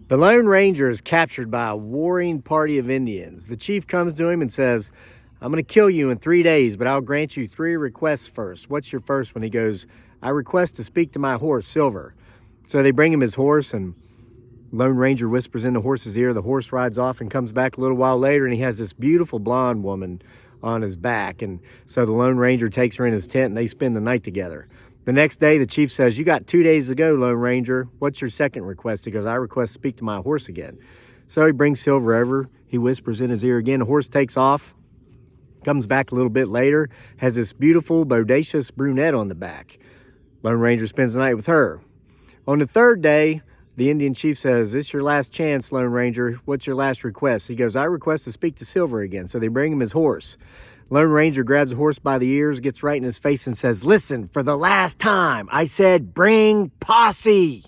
The Lone Ranger is captured by a warring party of Indians. The chief comes to him and says, I'm going to kill you in 3 days, but I'll grant you 3 requests first. What's your first one? He goes, I request to speak to my horse, Silver. So they bring him his horse, and Lone Ranger whispers in the horse's ear. The horse rides off and comes back a little while later, and he has this beautiful blonde woman on his back. And so the Lone Ranger takes her in his tent, and they spend the night together. The next day, the chief says, you got 2 days to go, Lone Ranger. What's your second request? He goes, I request to speak to my horse again. So he brings Silver over. He whispers in his ear again. The horse takes off, comes back a little bit later, has this beautiful, bodacious brunette on the back. Lone Ranger spends the night with her. On the third day, the Indian chief says, this is your last chance, Lone Ranger. What's your last request? He goes, I request to speak to Silver again. So they bring him his horse. Lone Ranger grabs the horse by the ears, gets right in his face and says, listen, for the last time, I said, bring posse.